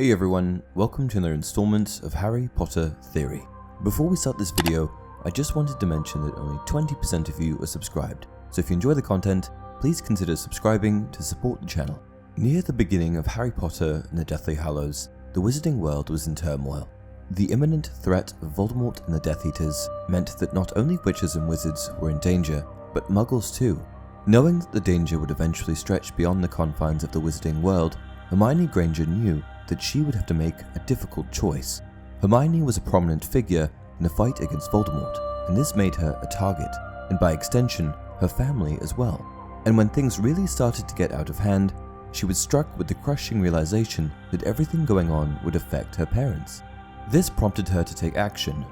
Hey everyone, welcome to another installment of Harry Potter Theory. Before we start this video, I just wanted to mention that only 20% of you are subscribed, so if you enjoy the content, please consider subscribing to support the channel. Near the beginning of Harry Potter and the Deathly Hallows, the wizarding world was in turmoil. The imminent threat of Voldemort and the Deatheaters meant that not only witches and wizards were in danger, but muggles too. Knowing that the danger would eventually stretch beyond the confines of the wizarding world, Hermione Granger knew that she would have to make a difficult choice. Hermione was a prominent figure in the fight against Voldemort, and this made her a target, and by extension, her family as well. And when things really started to get out of hand, she was struck with the crushing realization that everything going on would affect her parents. This prompted her to take action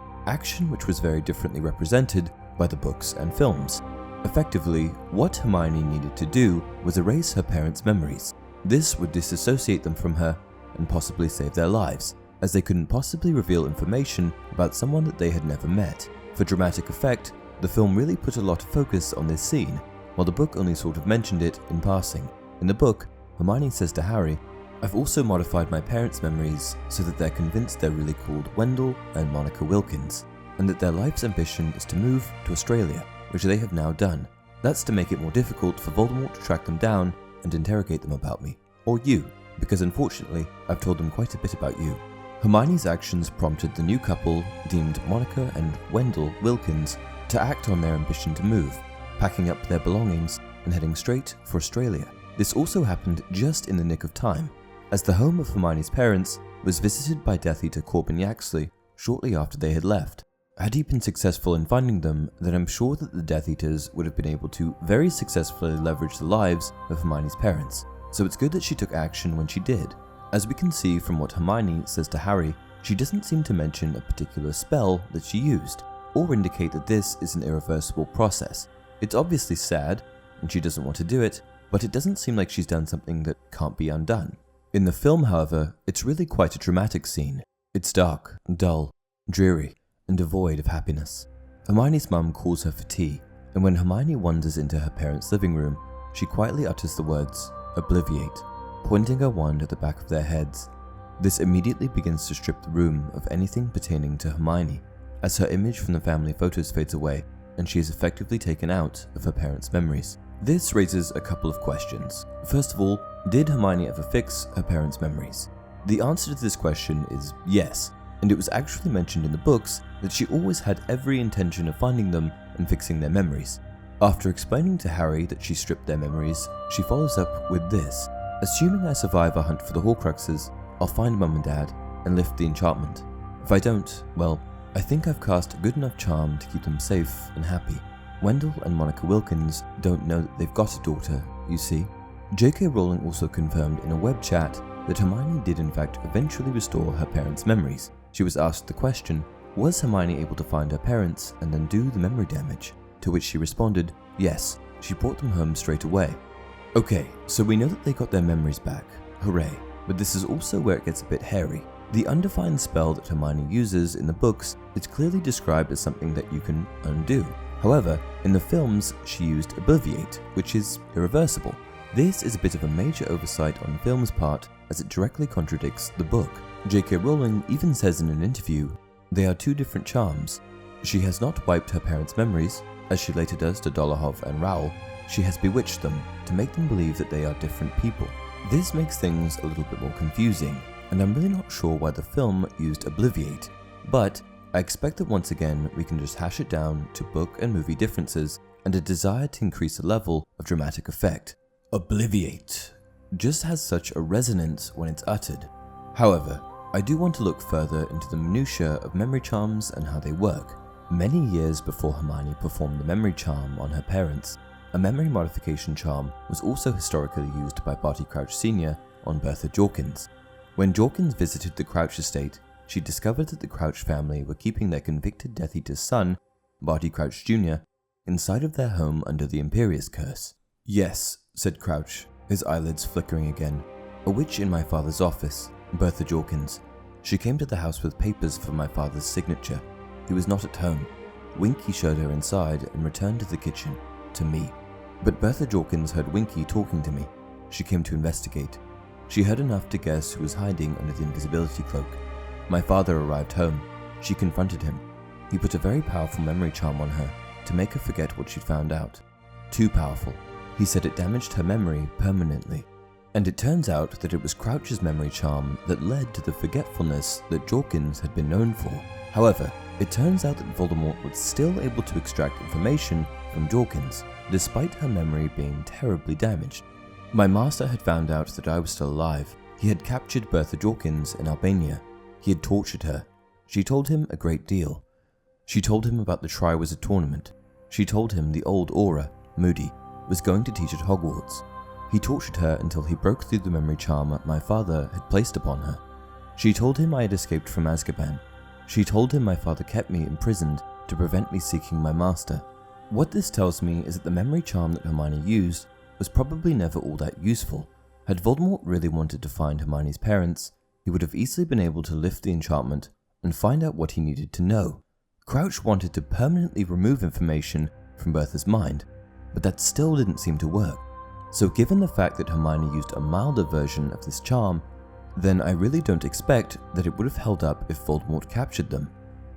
which was very differently represented by the books and films. Effectively, what Hermione needed to do was erase her parents' memories. This would disassociate them from her and possibly save their lives, as they couldn't possibly reveal information about someone that they had never met. For dramatic effect, the film really put a lot of focus on this scene, while the book only sort of mentioned it in passing. In the book, Hermione says to Harry, "I've also modified my parents' memories so that they're convinced they're really called Wendell and Monica Wilkins, and that their life's ambition is to move to Australia, which they have now done. That's to make it more difficult for Voldemort to track them down and interrogate them about me, or you, because unfortunately, I've told them quite a bit about you." Hermione's actions prompted the new couple, deemed Monica and Wendell Wilkins, to act on their ambition to move, packing up their belongings and heading straight for Australia. This also happened just in the nick of time, as the home of Hermione's parents was visited by Death Eater Corbin Yaxley shortly after they had left. Had he been successful in finding them, then I'm sure that the Death Eaters would have been able to very successfully leverage the lives of Hermione's parents. So it's good that she took action when she did. As we can see from what Hermione says to Harry, she doesn't seem to mention a particular spell that she used, or indicate that this is an irreversible process. It's obviously sad, and she doesn't want to do it, but it doesn't seem like she's done something that can't be undone. In the film, however, it's really quite a dramatic scene. It's dark, dull, dreary, and devoid of happiness. Hermione's mum calls her for tea, and when Hermione wanders into her parents' living room, she quietly utters the words, "Obliviate," pointing her wand at the back of their heads. This immediately begins to strip the room of anything pertaining to Hermione, as her image from the family photos fades away, and she is effectively taken out of her parents' memories. This raises a couple of questions. First of all, did Hermione ever fix her parents' memories? The answer to this question is yes, and it was actually mentioned in the books that she always had every intention of finding them and fixing their memories. After explaining to Harry that she stripped their memories, she follows up with this: "Assuming I survive a hunt for the Horcruxes, I'll find Mum and Dad and lift the enchantment. If I don't, well, I think I've cast a good enough charm to keep them safe and happy." Wendell and Monica Wilkins don't know that they've got a daughter, you see. J.K. Rowling also confirmed in a web chat that Hermione did in fact eventually restore her parents' memories. She was asked the question, was Hermione able to find her parents and undo the memory damage? To which she responded, yes, she brought them home straight away. Okay, so we know that they got their memories back, hooray, but this is also where it gets a bit hairy. The undefined spell that Hermione uses in the books is clearly described as something that you can undo. However, in the films, she used Obliviate, which is irreversible. This is a bit of a major oversight on the film's part, as it directly contradicts the book. J.K. Rowling even says in an interview, they are two different charms. She has not wiped her parents' memories, as she later does to Dolohov and Raoul. She has bewitched them to make them believe that they are different people. This makes things a little bit more confusing, and I'm really not sure why the film used Obliviate, but I expect that once again we can just hash it down to book and movie differences and a desire to increase the level of dramatic effect. Obliviate just has such a resonance when it's uttered. However, I do want to look further into the minutiae of memory charms and how they work. Many years before Hermione performed the memory charm on her parents, a memory modification charm was also historically used by Barty Crouch Sr. on Bertha Jorkins. When Jorkins visited the Crouch estate, she discovered that the Crouch family were keeping their convicted Death Eater's son, Barty Crouch Jr., inside of their home under the Imperius Curse. "Yes," said Crouch, his eyelids flickering again. "A witch in my father's office, Bertha Jorkins. She came to the house with papers for my father's signature. He was not at home. Winky showed her inside and returned to the kitchen, to me. But Bertha Jorkins heard Winky talking to me. She came to investigate. She heard enough to guess who was hiding under the invisibility cloak. My father arrived home. She confronted him. He put a very powerful memory charm on her to make her forget what she'd found out. Too powerful. He said it damaged her memory permanently. And it turns out that it was Crouch's memory charm that led to the forgetfulness that Jorkins had been known for. However, it turns out that Voldemort was still able to extract information from Jorkins, despite her memory being terribly damaged. My master had found out that I was still alive. He had captured Bertha Jorkins in Albania. He had tortured her. She told him a great deal. She told him about the Triwizard Tournament. She told him the old Aura, Moody, was going to teach at Hogwarts. He tortured her until he broke through the memory charm my father had placed upon her. She told him I had escaped from Azkaban. She told him my father kept me imprisoned to prevent me seeking my master. What this tells me is that the memory charm that Hermione used was probably never all that useful. Had Voldemort really wanted to find Hermione's parents, he would have easily been able to lift the enchantment and find out what he needed to know. Crouch wanted to permanently remove information from Bertha's mind, but that still didn't seem to work. So given the fact that Hermione used a milder version of this charm, then I really don't expect that it would have held up if Voldemort captured them.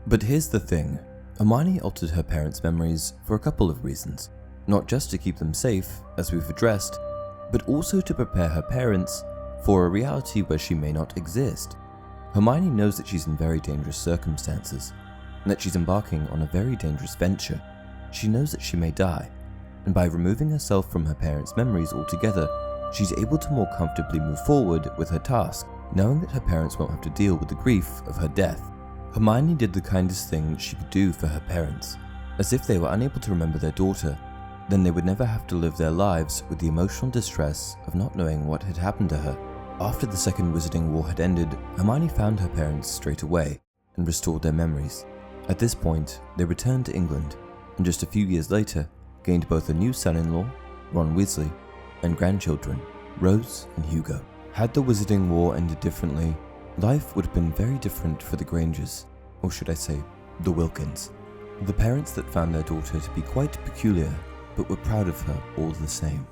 But here's the thing, Hermione altered her parents' memories for a couple of reasons. Not just to keep them safe, as we've addressed, but also to prepare her parents for a reality where she may not exist. Hermione knows that she's in very dangerous circumstances, and that she's embarking on a very dangerous venture. She knows that she may die, and by removing herself from her parents' memories altogether, she's able to more comfortably move forward with her task, knowing that her parents won't have to deal with the grief of her death. Hermione did the kindest thing she could do for her parents, as if they were unable to remember their daughter, then they would never have to live their lives with the emotional distress of not knowing what had happened to her. After the Second Wizarding War had ended, Hermione found her parents straight away and restored their memories. At this point, they returned to England, and just a few years later, gained both a new son-in-law, Ron Weasley, and grandchildren, Rose and Hugo. Had the Wizarding War ended differently, life would have been very different for the Grangers, or should I say, the Wilkins. The parents that found their daughter to be quite peculiar, but were proud of her all the same.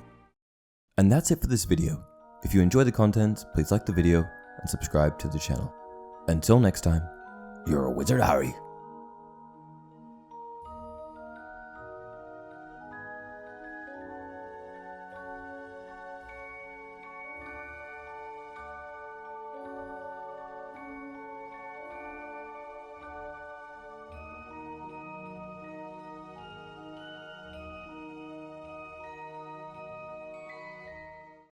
And that's it for this video. If you enjoy the content, please like the video and subscribe to the channel. Until next time, you're a wizard, Harry.